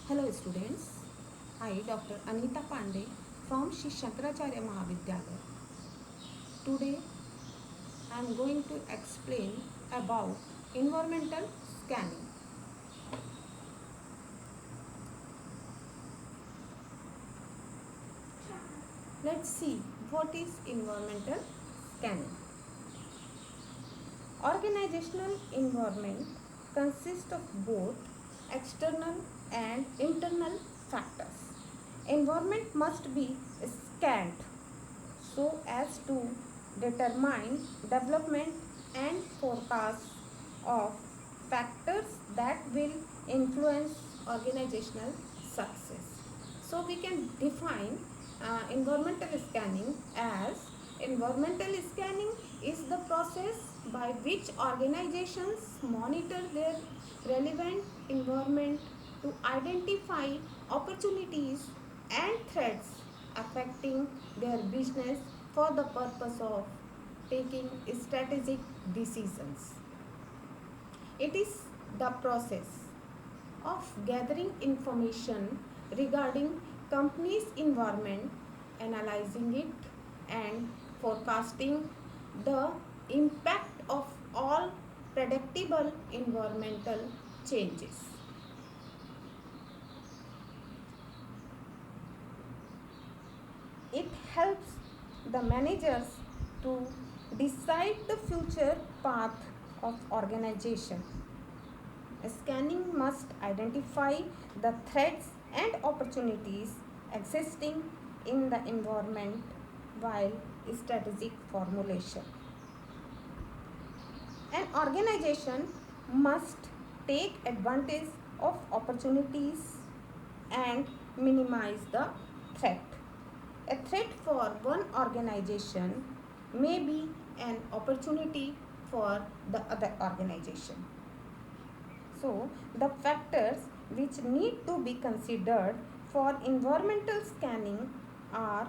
Hello students, I Dr. Anita Pandey from Shri Shankaracharya Mahavidyalaya. Today I am going to explain about environmental scanning. Let's see what is environmental scanning. Organizational environment consists of both external and internal factors. Environment must be scanned so as to determine development and forecast of factors that will influence organizational success. So we can define environmental scanning as environmental scanning is the process by which organizations monitor their relevant environment to identify opportunities and threats affecting their business for the purpose of taking strategic decisions. It is the process of gathering information regarding company's environment, analyzing it and forecasting the impact of all predictable environmental changes. It helps the managers to decide the future path of organization. Scanning must identify the threats and opportunities existing in the environment while strategic formulation. An organization must take advantage of opportunities and minimize the threat. A threat for one organization may be an opportunity for the other organization. So, the factors which need to be considered for environmental scanning are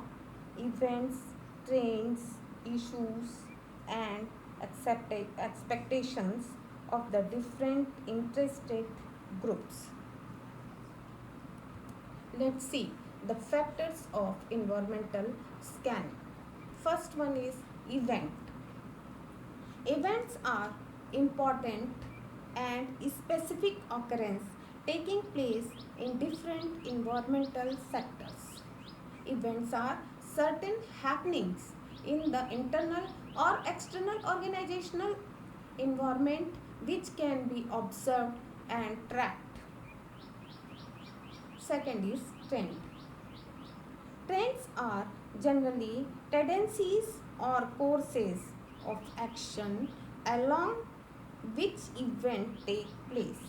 events, trends, issues, and expectations of the different interested groups. Let's see the factors of environmental scanning. First one is event. Events are important and specific occurrence taking place in different environmental sectors. Events are certain happenings in the internal or external organizational environment which can be observed and tracked. Second is trend. Trends are generally tendencies or courses of action along which event take place.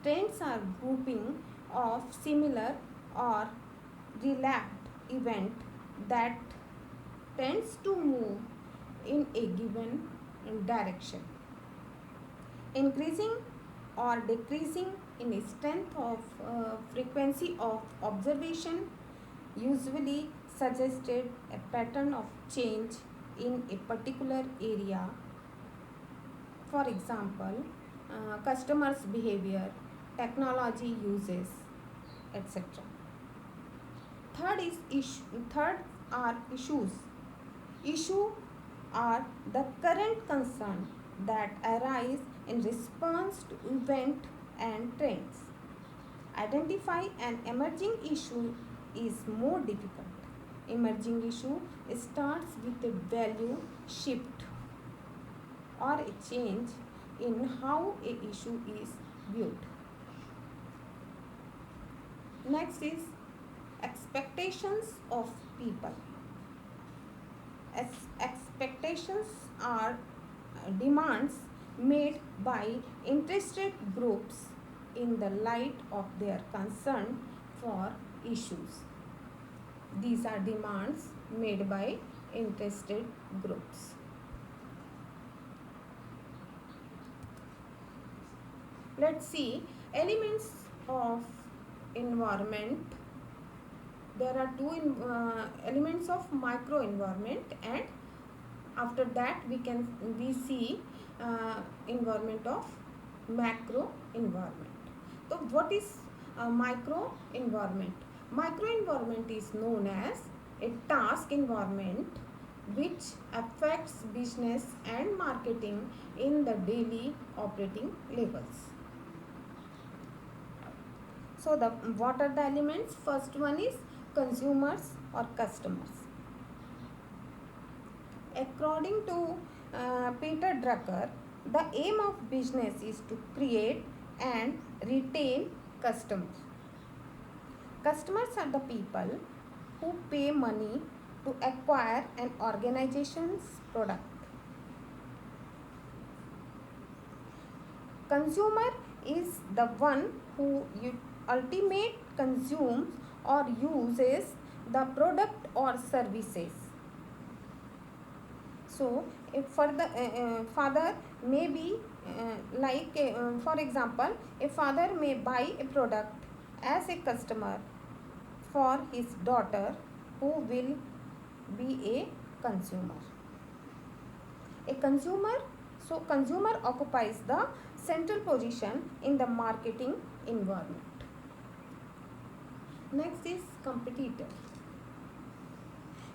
Trends are grouping of similar or related event that tends to move in a given direction. Increasing or decreasing in strength of frequency of observation usually suggested a pattern of change in a particular area. For example, customers' behavior, technology uses, etc. Third are issues. Issue are the current concern that arise in response to event and trends. Identify an emerging issue is more difficult. Emerging issue starts with a value shift or a change in how a issue is viewed. Next is expectations of people. Expectations are demands made by interested groups in the light of their concern for issues. These are demands made by interested groups. Let's see elements of environment. There are two elements of microenvironment, and after that we see environment of macro environment. So what is Micro environment. Micro environment is known as a task environment which affects business and marketing in the daily operating levels. So what are the elements? First one is consumers or customers. According to Peter Drucker, the aim of business is to create and retain customers. Customers are the people who pay money to acquire an organization's product. Consumer is the one who ultimate consumes or uses the product or services. So, if for the father may be for example, a father may buy a product as a customer for his daughter who will be a consumer. A consumer, so consumer occupies the central position in the marketing environment. Next is competitor.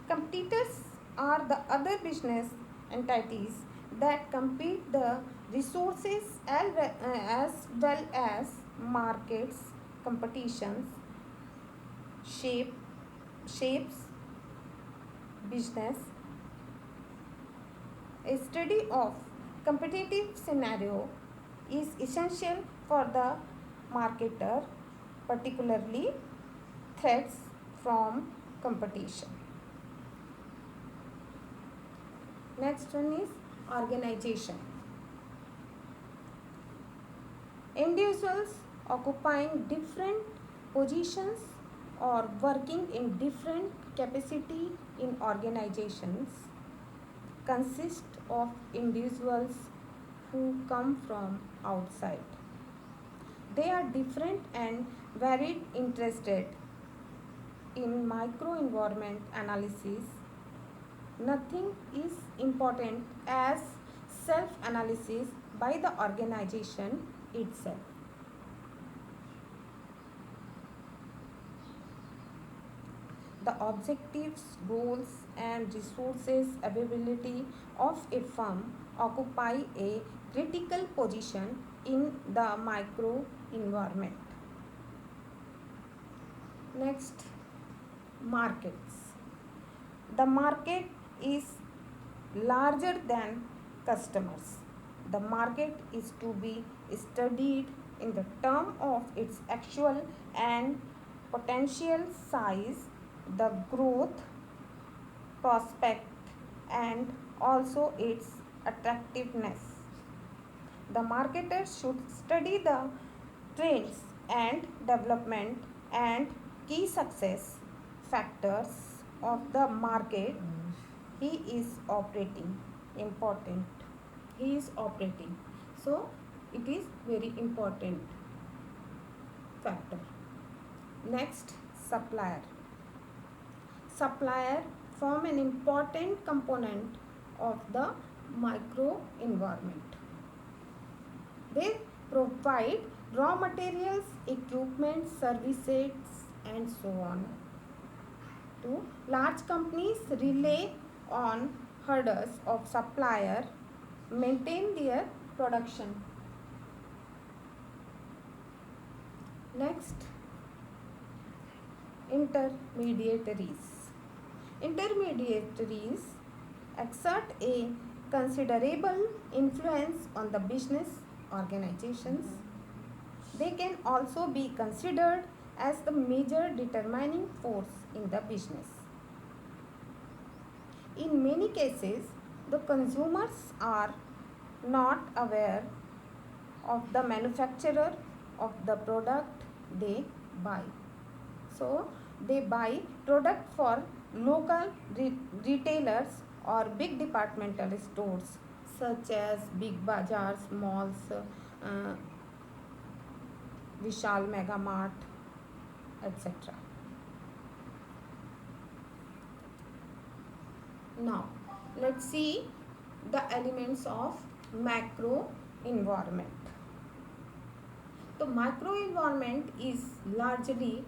Competitors are the other business entities that compete the resources as well as markets. Competitions shapes business. A study of competitive scenario is essential for the marketer, particularly threats from competition. Next one is organization. Individuals occupying different positions or working in different capacity in organizations consist of individuals who come from outside. They are different and varied, interested in microenvironment analysis. Nothing is important as self-analysis by the organization itself. The objectives, goals and resources availability of a firm occupy a critical position in the microenvironment. Next, markets. The market is larger than customers. The market is to be studied in the term of its actual and potential size, the growth prospect and also its attractiveness. The marketer should study the trends and development and key success factors of the market he is operating. Important, he is operating, so it is very important factor. Next, supplier. Supplier form an important component of the microenvironment. They provide raw materials, equipment, services and so on. To large companies rely on herders of supplier maintain their production. Next, intermediaries. Intermediaries exert a considerable influence on the business organizations. They can also be considered as the major determining force in the business. In many cases, the consumers are not aware of the manufacturer of the product they buy. So, they buy product for local retailers or big departmental stores such as big bazaars, malls, Vishal Mega Mart, etc. Now, let's see the elements of macro environment. The microenvironment is largely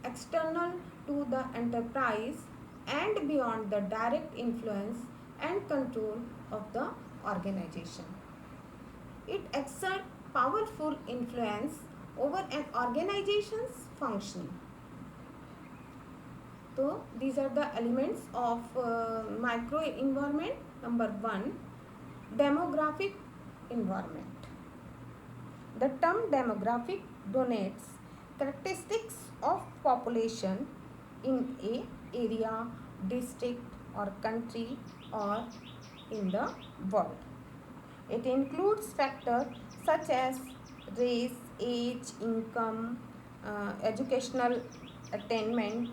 external to the enterprise and beyond the direct influence and control of the organization. It exerts powerful influence over an organization's functioning. So these are the elements of micro environment. Number 1, demographic environment. The term demographic denotes characteristics of population in a area, district or country or in the world. It includes factors such as race, age, income, educational attainment,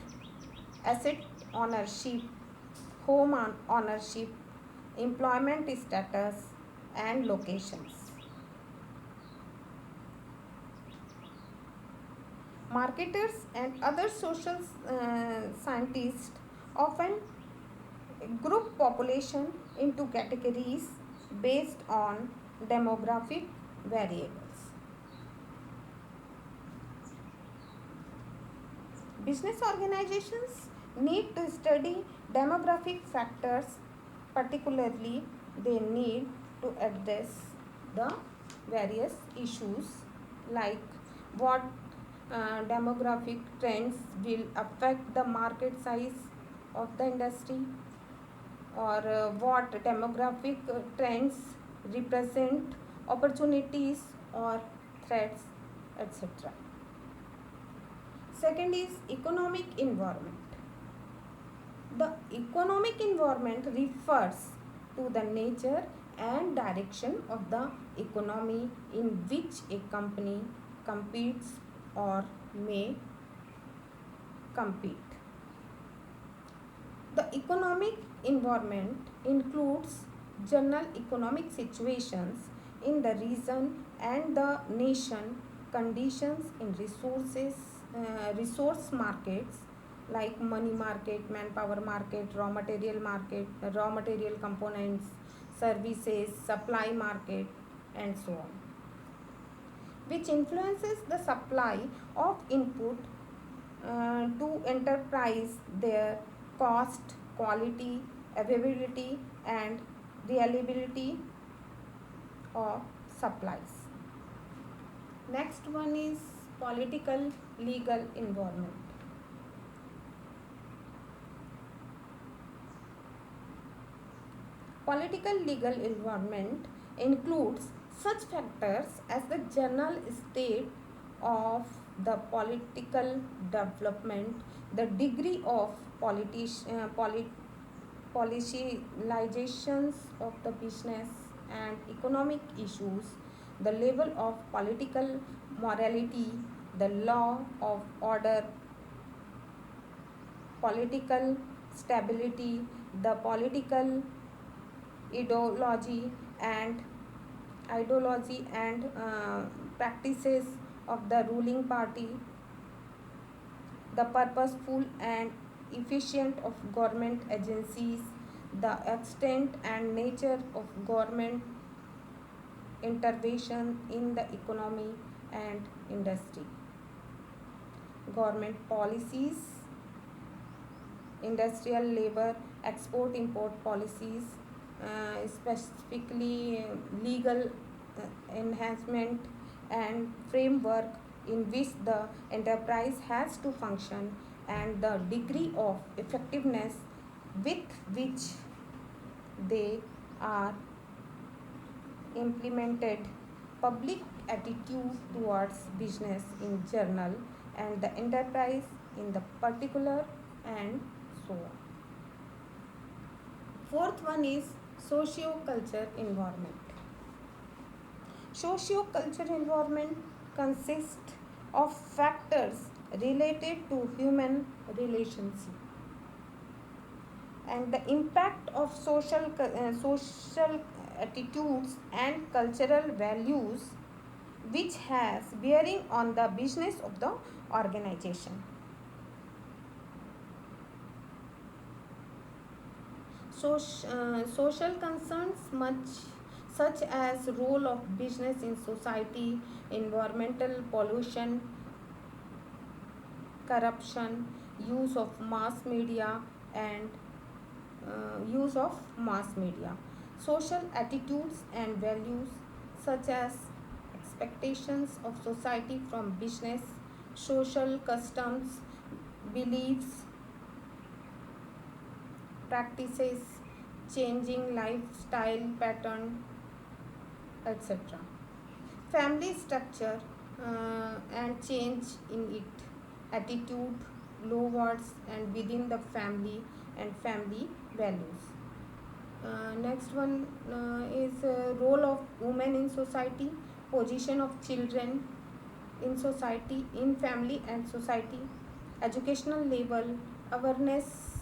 asset ownership, home ownership, employment status, and locations. Marketers and other social scientists often group population into categories based on demographic variables. Business organizations need to study demographic factors, particularly they need to address the various issues like what demographic trends will affect the market size of the industry, or what demographic trends represent opportunities or threats, etc. Second is economic environment. The economic environment refers to the nature and direction of the economy in which a company competes or may compete. The economic environment includes general economic situations in the region and the nation, conditions in resource markets like money market, manpower market, raw material components, services, supply market, and so on, which influences the supply of input to enterprise, their cost, quality, availability, and reliability of supplies. Next one is political legal environment. Political legal environment includes such factors as the general state of the political development, the degree of policylizations of the business and economic issues, the level of political morality, the law of order, political stability, the political ideology and practices of the ruling party, the purposeful and efficient of government agencies, the extent and nature of government intervention in the economy and industry, government policies, industrial labor, export import policies, specifically legal enhancement and framework in which the enterprise has to function, and the degree of effectiveness with which they are implemented, public attitude towards business in general and the enterprise in the particular, and so on. Fourth one is socio-culture environment. Socio-culture environment consists of factors related to human relationship and the impact of social attitudes and cultural values which has bearing on the business of the organization. Social concerns such as role of business in society, environmental pollution, corruption, use of mass media and use of mass media, social attitudes and values such as expectations of society from business, social customs, beliefs, practices, changing lifestyle pattern, etc. Family structure and change in it, attitude, lowards and within the family and family values. Next one is role of women in society, position of children in society, in family and society, educational level, awareness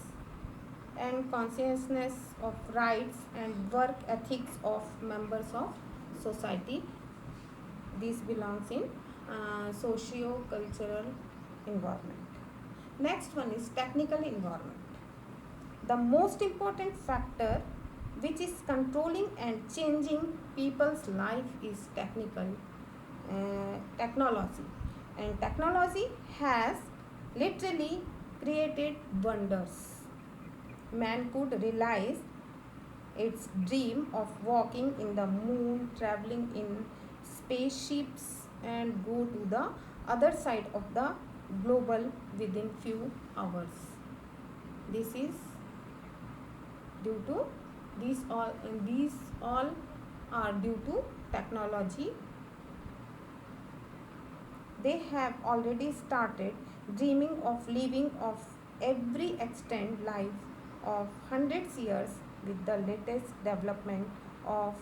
and consciousness of rights and work ethics of members of society. This belongs in socio-cultural environment. Next one is technical environment. The most important factor which is controlling and changing people's life is technology, and technology has literally created wonders. Man could realize its dream of walking in the moon, traveling in spaceships and go to the other side of the global within few hours. This is due to these all are due to technology. They have already started dreaming of living of every extend life of hundreds years with the latest development of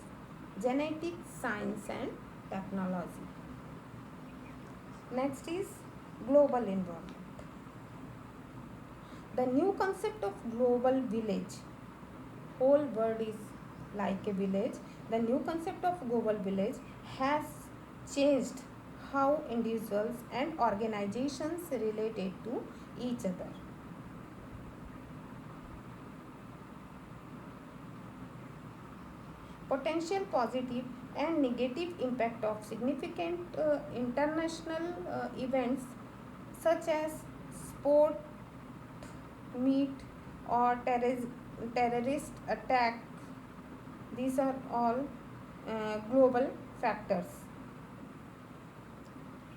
genetic science and technology. Next is global environment. The new concept of global village, whole world is like a village. The new concept of global village has changed how individuals and organizations related to each other. Potential positive and negative impact of significant international events such as sport meet or terrorist attack. These are all global factors.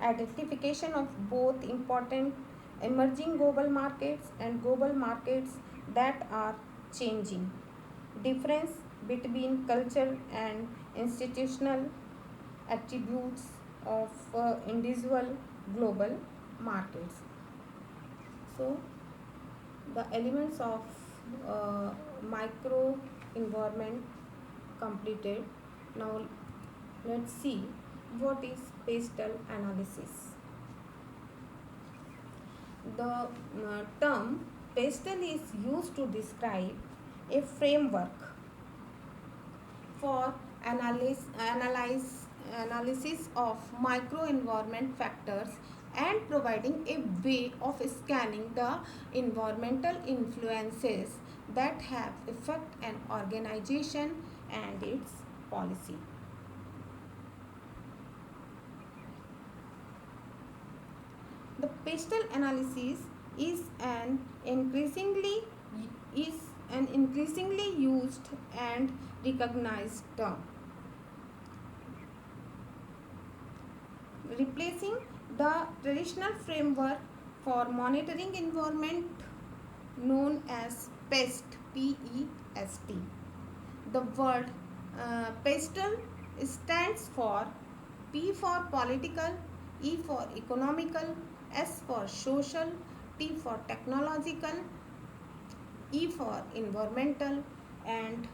Identification of both important emerging global markets and global markets that are changing. Difference between culture and institutional attributes of individual global markets. So, the elements of micro environment completed. Now, let's see what is pastel analysis. The term pastel is used to describe a framework for analysis of microenvironment factors and providing a way of scanning the environmental influences that have affect an organization and its policy. The pastel analysis is an increasingly is an increasingly used and recognized term, replacing the traditional framework for monitoring environment known as PEST. PEST. The word pastel stands for P for political, E for economical, S for social, T for technological, E for environmental, and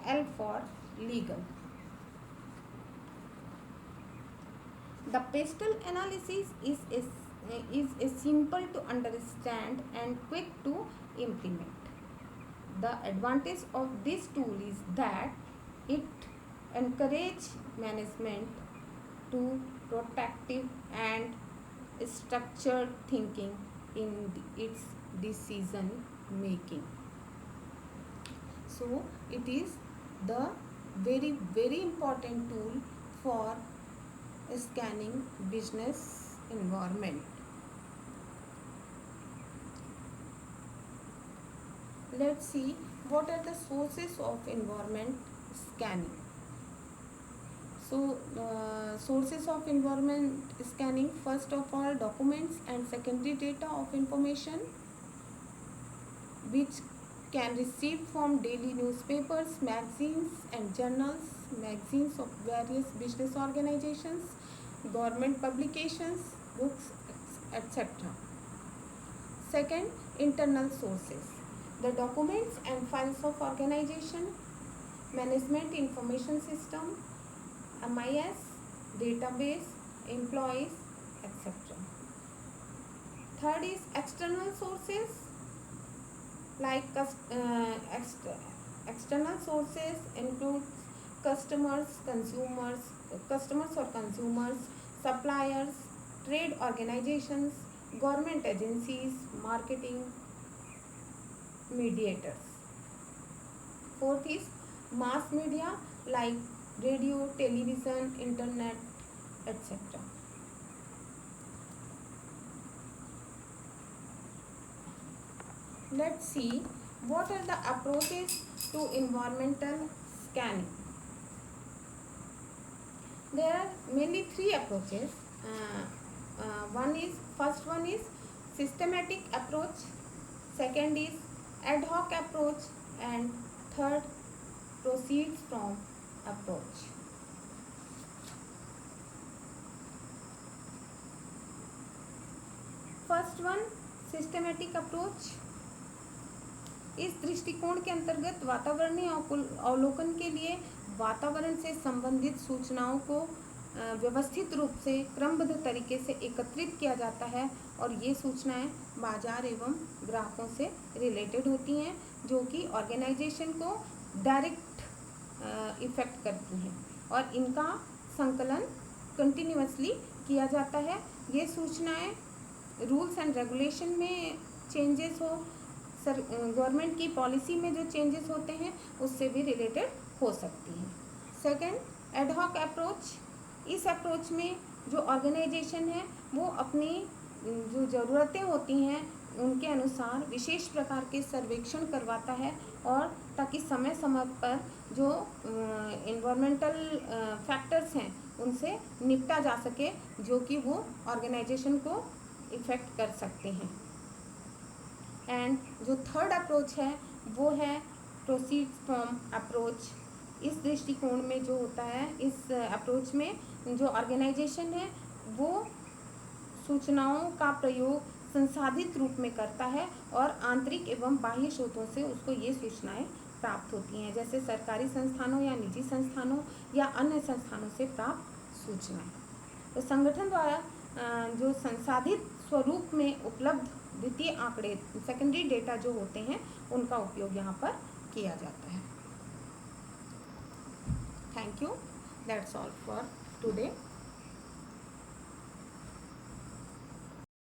L for legal. The pastel analysis is simple to understand and quick to implement. The advantage of this tool is that it encourages management to proactive and structured thinking in its decision making. So it is the very important tool for scanning business environment. Let's see what are the sources of environment scanning. So sources of environment scanning, first of all, documents and secondary data of information which can receive from daily newspapers, magazines and journals, magazines of various business organizations, government publications, books, etc. Second, internal sources. The documents and files of organization, management information system, MIS, database, employees, etc. Third is external sources, like external sources include customers or consumers, suppliers, trade organizations, government agencies, marketing, mediators. Fourth is mass media like radio, television, internet, etc. Let's see what are the approaches to environmental scanning. There are mainly three approaches. First one is systematic approach, second is ad hoc approach, and third proceeds from approach. First one systematic approach. इस दृष्टिकोण के अंतर्गत वातावरणीय अवलोकन के लिए वातावरण से संबंधित सूचनाओं को व्यवस्थित रूप से क्रमबद्ध तरीके से एकत्रित किया जाता है और ये सूचनाएं बाजार एवं ग्राहकों से रिलेटेड होती हैं जो कि ऑर्गेनाइजेशन को डायरेक्ट इफेक्ट करती हैं और इनका संकलन कंटिन्यूअसली किया जाता है. ये सूचनाएं रूल्स एंड रेगुलेशन में चेंजेस हो, गवर्नमेंट की पॉलिसी में जो चेंजेस होते हैं उससे भी रिलेटेड हो सकती हैं. Second, ad hoc approach. इस अप्रोच में जो ऑर्गेनाइजेशन है वो अपनी जो ज़रूरतें होती हैं उनके अनुसार विशेष प्रकार के सर्वेक्षण करवाता है और ताकि समय समय पर जो एनवायरमेंटल फैक्टर्स हैं उनसे निपटा जा सके जो कि वो ऑर्गेनाइजेशन को इफ़ेक्ट कर सकते हैं. एंड जो थर्ड अप्रोच है वो है प्रोसीड फ्रॉम अप्रोच. इस दृष्टिकोण में जो होता है, इस अप्रोच में जो ऑर्गेनाइजेशन है वो सूचनाओं का प्रयोग संसाधित रूप में करता है और आंतरिक एवं बाह्य स्रोतों से उसको ये सूचनाएं प्राप्त होती हैं, जैसे सरकारी संस्थानों या निजी संस्थानों या अन्य संस्थानों से प्राप्त सूचनाएं. तो संगठन द्वारा जो संसाधित स्वरूप में उपलब्ध द्वितीय आंकड़े, सेकेंडरी डेटा जो होते हैं उनका उपयोग यहाँ पर किया जाता है. Thank you. That's all for today.